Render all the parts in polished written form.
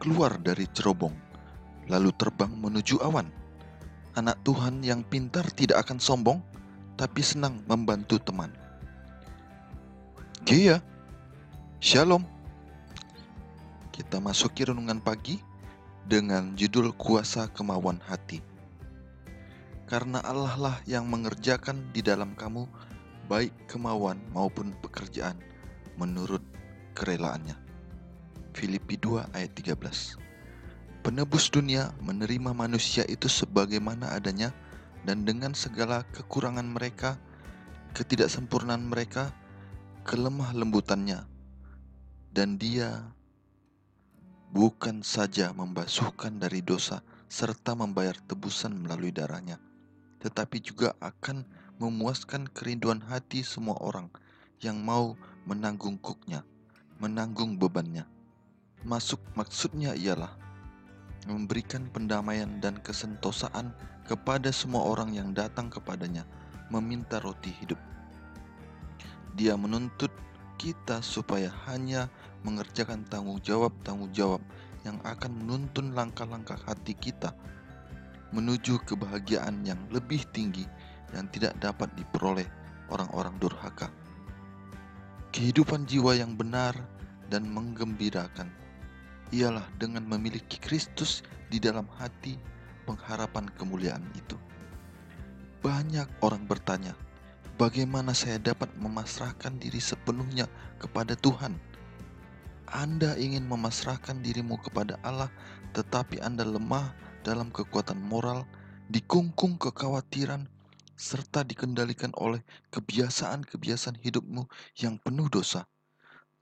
keluar dari cerobong, lalu terbang menuju awan. Anak Tuhan yang pintar tidak akan sombong, tapi senang membantu teman. Gia, Shalom. Kita masuki renungan pagi dengan judul Kuasa Kemauan Hati. Karena Allah lah yang mengerjakan di dalam kamu baik kemauan maupun pekerjaan menurut kerelaannya. Filipi 2 ayat 13. Penebus dunia menerima manusia itu sebagaimana adanya dan dengan segala kekurangan mereka, ketidaksempurnaan mereka, kelemah lembutannya. Dan dia bukan saja membasuhkan dari dosa serta membayar tebusan melalui darahnya, tetapi juga akan memuaskan kerinduan hati semua orang yang mau menanggung menanggung bebannya. Maksudnya ialah memberikan pendamaian dan kesentosaan kepada semua orang yang datang kepadanya meminta roti hidup. Dia menuntut kita supaya hanya mengerjakan tanggung jawab yang akan menuntun langkah-langkah hati kita menuju kebahagiaan yang lebih tinggi yang tidak dapat diperoleh orang-orang durhaka. Kehidupan jiwa yang benar dan menggembirakan ialah dengan memiliki Kristus di dalam hati pengharapan kemuliaan itu. Banyak orang bertanya, bagaimana saya dapat memasrahkan diri sepenuhnya kepada Tuhan? Anda ingin memasrahkan dirimu kepada Allah, tetapi Anda lemah dalam kekuatan moral, dikungkung kekhawatiran, serta dikendalikan oleh kebiasaan-kebiasaan hidupmu yang penuh dosa.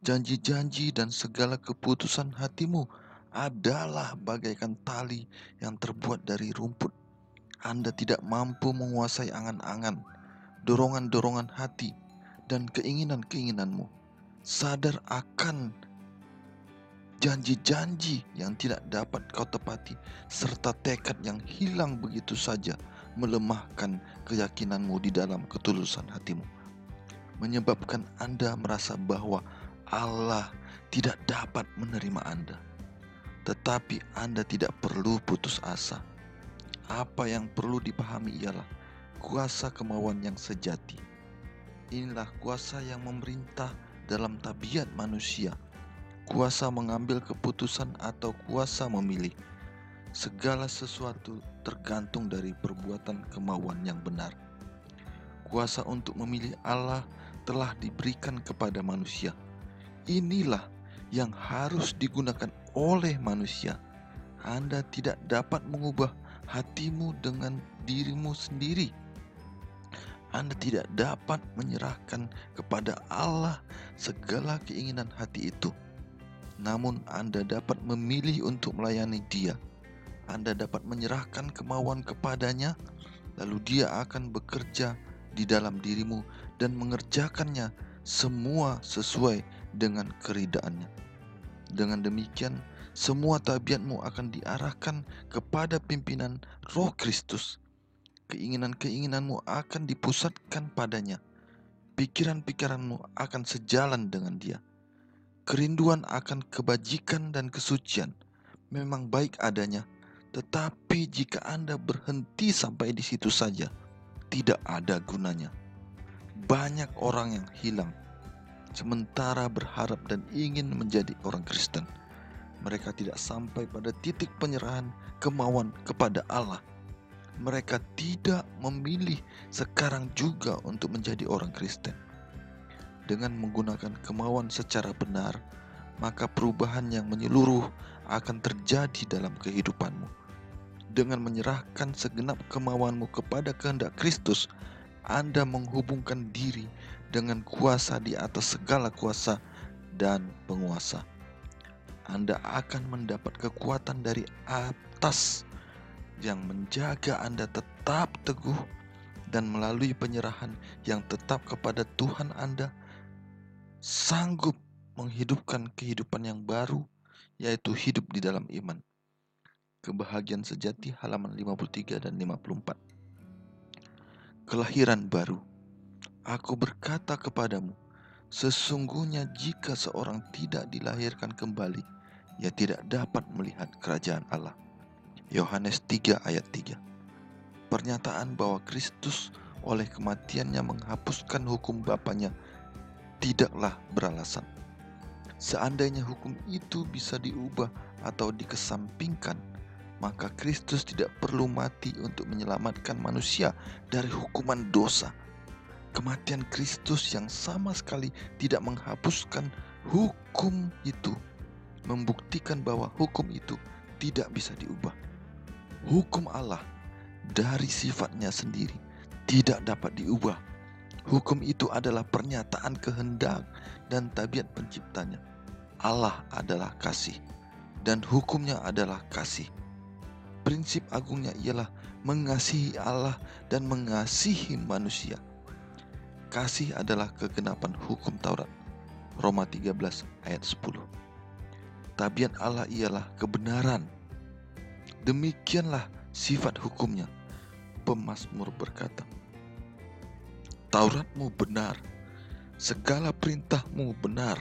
Janji-janji dan segala keputusan hatimu adalah bagaikan tali yang terbuat dari rumput. Anda tidak mampu menguasai angan-angan, dorongan-dorongan hati, dan keinginan-keinginanmu. Sadar akan janji-janji yang tidak dapat kau tepati, serta tekad yang hilang begitu saja melemahkan keyakinanmu di dalam ketulusan hatimu, menyebabkan Anda merasa bahwa Allah tidak dapat menerima Anda. Tetapi Anda tidak perlu putus asa. Apa yang perlu dipahami ialah kuasa kemauan yang sejati. Inilah kuasa yang memerintah dalam tabiat manusia, kuasa mengambil keputusan atau kuasa memilih. Segala sesuatu tergantung dari perbuatan kemauan yang benar. Kuasa untuk memilih Allah telah diberikan kepada manusia. Inilah yang harus digunakan oleh manusia. Anda tidak dapat mengubah hatimu dengan dirimu sendiri. Anda tidak dapat menyerahkan kepada Allah segala keinginan hati itu. Namun Anda dapat memilih untuk melayani Dia. Anda dapat menyerahkan kemauan kepadanya, lalu Dia akan bekerja di dalam dirimu dan mengerjakannya semua sesuai dengan keridhaannya. Dengan demikian, semua tabiatmu akan diarahkan kepada pimpinan Roh Kristus. Keinginan-keinginanmu akan dipusatkan padanya. Pikiran-pikiranmu akan sejalan dengan Dia. Kerinduan akan kebajikan dan kesucian memang baik adanya, tetapi jika Anda berhenti sampai di situ saja, tidak ada gunanya. Banyak orang yang hilang sementara berharap dan ingin menjadi orang Kristen. Mereka tidak sampai pada titik penyerahan kemauan kepada Allah. Mereka tidak memilih sekarang juga untuk menjadi orang Kristen. Dengan menggunakan kemauan secara benar, maka perubahan yang menyeluruh akan terjadi dalam kehidupanmu. Dengan menyerahkan segenap kemauanmu kepada kehendak Kristus, Anda menghubungkan diri dengan kuasa di atas segala kuasa dan penguasa. Anda akan mendapat kekuatan dari atas yang menjaga Anda tetap teguh, dan melalui penyerahan yang tetap kepada Tuhan Anda sanggup menghidupkan kehidupan yang baru, yaitu hidup di dalam iman. Kebahagiaan sejati halaman 53 dan 54. Kelahiran baru. Aku berkata kepadamu, sesungguhnya jika seorang tidak dilahirkan kembali, ia tidak dapat melihat kerajaan Allah. Yohanes 3 ayat 3. Pernyataan bahwa Kristus oleh kematiannya menghapuskan hukum Bapanya tidaklah beralasan. Seandainya hukum itu bisa diubah atau dikesampingkan, maka Kristus tidak perlu mati untuk menyelamatkan manusia dari hukuman dosa. Kematian Kristus yang sama sekali tidak menghapuskan hukum itu, membuktikan bahwa hukum itu tidak bisa diubah. Hukum Allah dari sifatnya sendiri tidak dapat diubah. Hukum itu adalah pernyataan kehendak dan tabiat penciptanya. Allah adalah kasih dan hukumnya adalah kasih. Prinsip agungnya ialah mengasihi Allah dan mengasihi manusia. Kasih adalah kegenapan hukum Taurat. Roma 13 ayat 10. Tabiat Allah ialah kebenaran. Demikianlah sifat hukumnya. Pemazmur berkata, Tauratmu benar, segala perintahmu benar.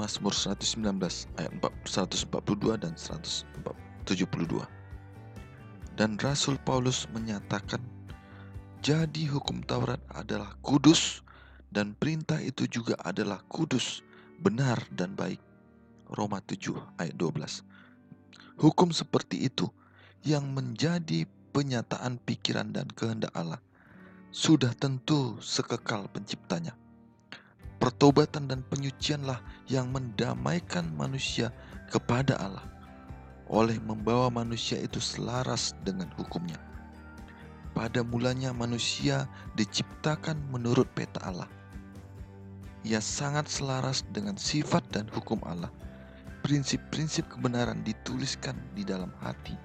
Mazmur 119 ayat 142 dan 172. Dan Rasul Paulus menyatakan, jadi hukum Taurat adalah kudus dan perintah itu juga adalah kudus, benar dan baik. Roma 7 ayat 12. Hukum seperti itu yang menjadi penyataan pikiran dan kehendak Allah sudah tentu sekekal penciptanya. Pertobatan dan penyucianlah yang mendamaikan manusia kepada Allah oleh membawa manusia itu selaras dengan hukumnya. Pada mulanya manusia diciptakan menurut peta Allah. Ia sangat selaras dengan sifat dan hukum Allah. Prinsip-prinsip kebenaran dituliskan di dalam hati.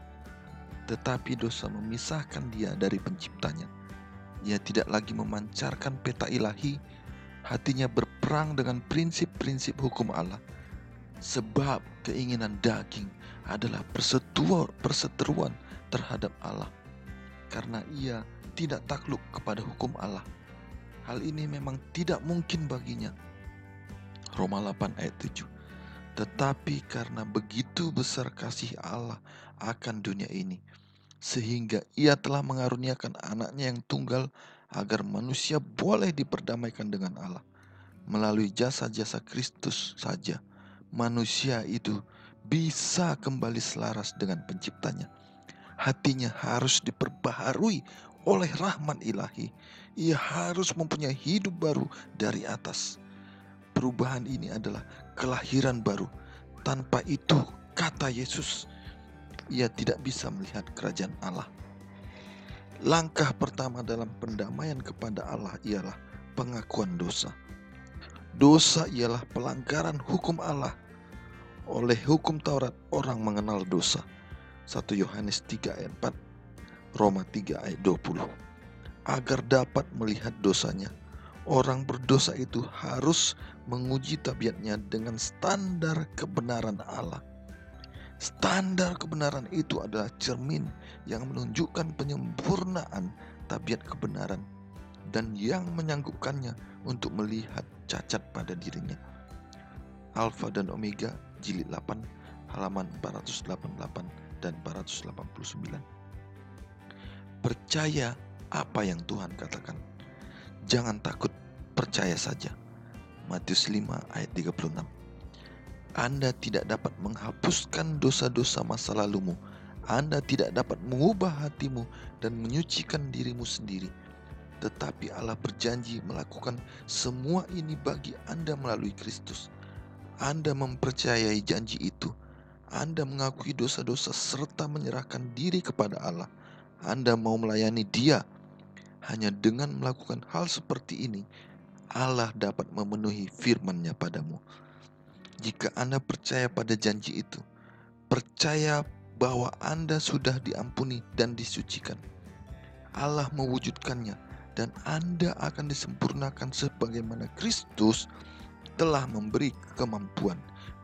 Tetapi dosa memisahkan dia dari penciptanya. Ia tidak lagi memancarkan peta ilahi. Hatinya berperang dengan prinsip-prinsip hukum Allah. Sebab keinginan daging adalah perseteruan terhadap Allah. Karena ia tidak takluk kepada hukum Allah. Hal ini memang tidak mungkin baginya. Roma 8 ayat 7. Tetapi karena begitu besar kasih Allah akan dunia ini, sehingga ia telah mengaruniakan anaknya yang tunggal agar manusia boleh diperdamaikan dengan Allah. Melalui jasa-jasa Kristus saja, manusia itu bisa kembali selaras dengan penciptanya. Hatinya harus diperbaharui oleh rahmat ilahi. Ia harus mempunyai hidup baru dari atas. Perubahan ini adalah kelahiran baru. Tanpa itu, kata Yesus, ia tidak bisa melihat kerajaan Allah. Langkah pertama dalam pendamaian kepada Allah ialah pengakuan dosa. Dosa ialah pelanggaran hukum Allah. Oleh hukum Taurat, orang mengenal dosa. 1 Yohanes 3 ayat 4, Roma 3 ayat 20. Agar dapat melihat dosanya, orang berdosa itu harus menguji tabiatnya dengan standar kebenaran Allah. Standar kebenaran itu adalah cermin yang menunjukkan penyempurnaan tabiat kebenaran dan yang menyanggupkannya untuk melihat cacat pada dirinya. Alfa dan Omega, jilid 8, halaman 488 dan 489. Percaya apa yang Tuhan katakan. Jangan takut, percaya saja. Matius 5 ayat 36. Anda tidak dapat menghapuskan dosa-dosa masa lalumu. Anda tidak dapat mengubah hatimu dan menyucikan dirimu sendiri. Tetapi Allah berjanji melakukan semua ini bagi Anda melalui Kristus. Anda mempercayai janji itu. Anda mengakui dosa-dosa serta menyerahkan diri kepada Allah. Anda mau melayani Dia. Hanya dengan melakukan hal seperti ini, Allah dapat memenuhi firman-Nya padamu. Jika Anda percaya pada janji itu, percaya bahwa Anda sudah diampuni dan disucikan. Allah mewujudkannya dan Anda akan disempurnakan sebagaimana Kristus telah memberi kemampuan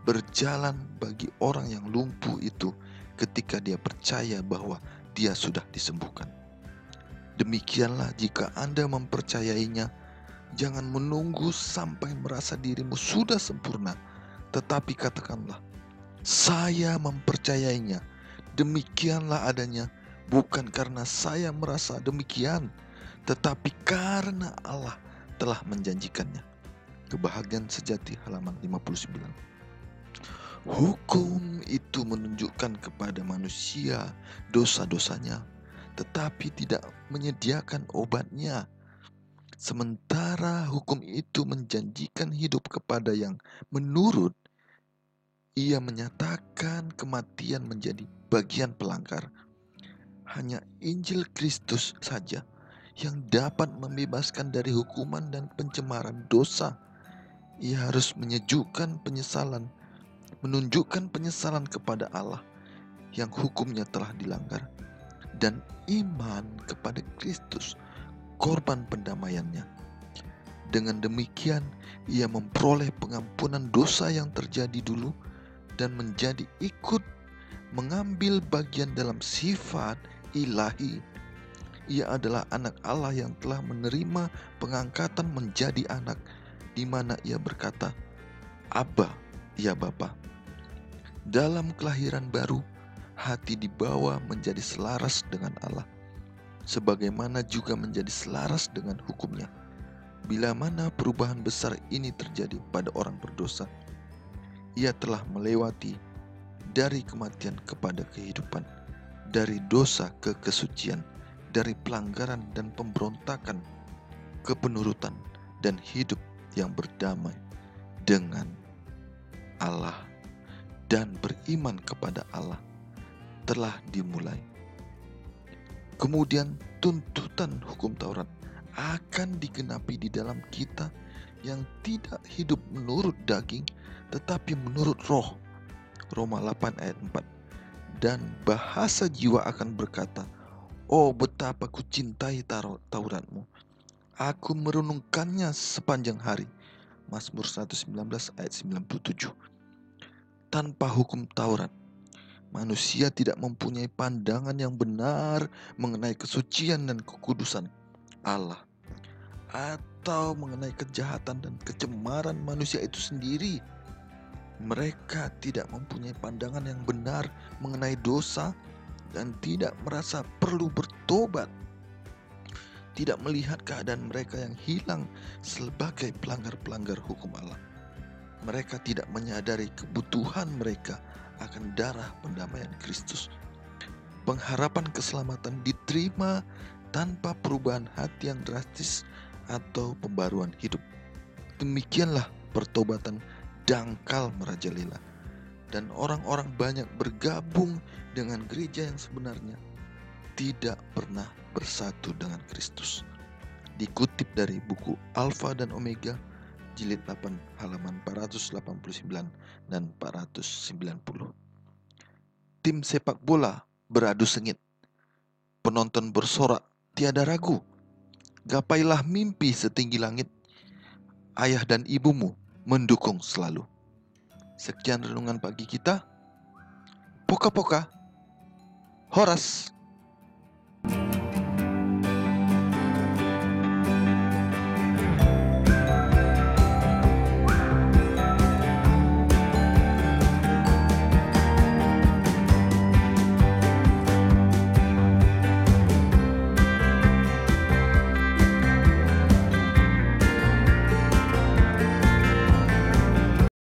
berjalan bagi orang yang lumpuh itu ketika dia percaya bahwa dia sudah disembuhkan. Demikianlah jika Anda mempercayainya, jangan menunggu sampai merasa dirimu sudah sempurna, tetapi katakanlah, saya mempercayainya, demikianlah adanya, bukan karena saya merasa demikian, tetapi karena Allah telah menjanjikannya. Kebahagiaan sejati halaman 59. Hukum itu menunjukkan kepada manusia dosa-dosanya, tetapi tidak menyediakan obatnya. Sementara hukum itu menjanjikan hidup kepada yang menurut, ia menyatakan kematian menjadi bagian pelanggar. Hanya Injil Kristus saja yang dapat membebaskan dari hukuman dan pencemaran dosa. Ia harus menunjukkan penyesalan kepada Allah yang hukumnya telah dilanggar, dan iman kepada Kristus, korban pendamaiannya. Dengan demikian, ia memperoleh pengampunan dosa yang terjadi dulu dan menjadi ikut mengambil bagian dalam sifat ilahi. Ia adalah anak Allah yang telah menerima pengangkatan menjadi anak, di mana ia berkata, Abba, ya Bapa. Dalam kelahiran baru, hati dibawa menjadi selaras dengan Allah, sebagaimana juga menjadi selaras dengan hukumnya. Bila mana perubahan besar ini terjadi pada orang berdosa, ia telah melewati dari kematian kepada kehidupan, dari dosa ke kesucian, dari pelanggaran dan pemberontakan ke penurutan dan hidup yang berdamai dengan Allah, dan beriman kepada Allah telah dimulai. Kemudian tuntutan hukum Taurat akan digenapi di dalam kita yang tidak hidup menurut daging tetapi menurut roh. Roma 8 ayat 4. Dan bahasa jiwa akan berkata, oh betapa ku cintai Tauratmu, aku merenungkannya sepanjang hari. Mazmur 119 ayat 97. Tanpa hukum Taurat, manusia tidak mempunyai pandangan yang benar mengenai kesucian dan kekudusan Allah, atau mengenai kejahatan dan kecemaran manusia itu sendiri. Mereka tidak mempunyai pandangan yang benar mengenai dosa dan tidak merasa perlu bertobat, tidak melihat keadaan mereka yang hilang sebagai pelanggar-pelanggar hukum Allah. Mereka tidak menyadari kebutuhan mereka akan darah pendamaian Kristus. Pengharapan keselamatan diterima tanpa perubahan hati yang drastis atau pembaruan hidup. Demikianlah pertobatan dangkal merajalela, dan orang-orang banyak bergabung dengan gereja yang sebenarnya tidak pernah bersatu dengan Kristus. Dikutip dari buku Alfa dan Omega, jilid 8 halaman 489 dan 490. Tim sepak bola beradu sengit, penonton bersorak tiada ragu, gapailah mimpi setinggi langit, ayah dan ibumu mendukung selalu. Sekian renungan pagi kita. Poka-poka. Horas.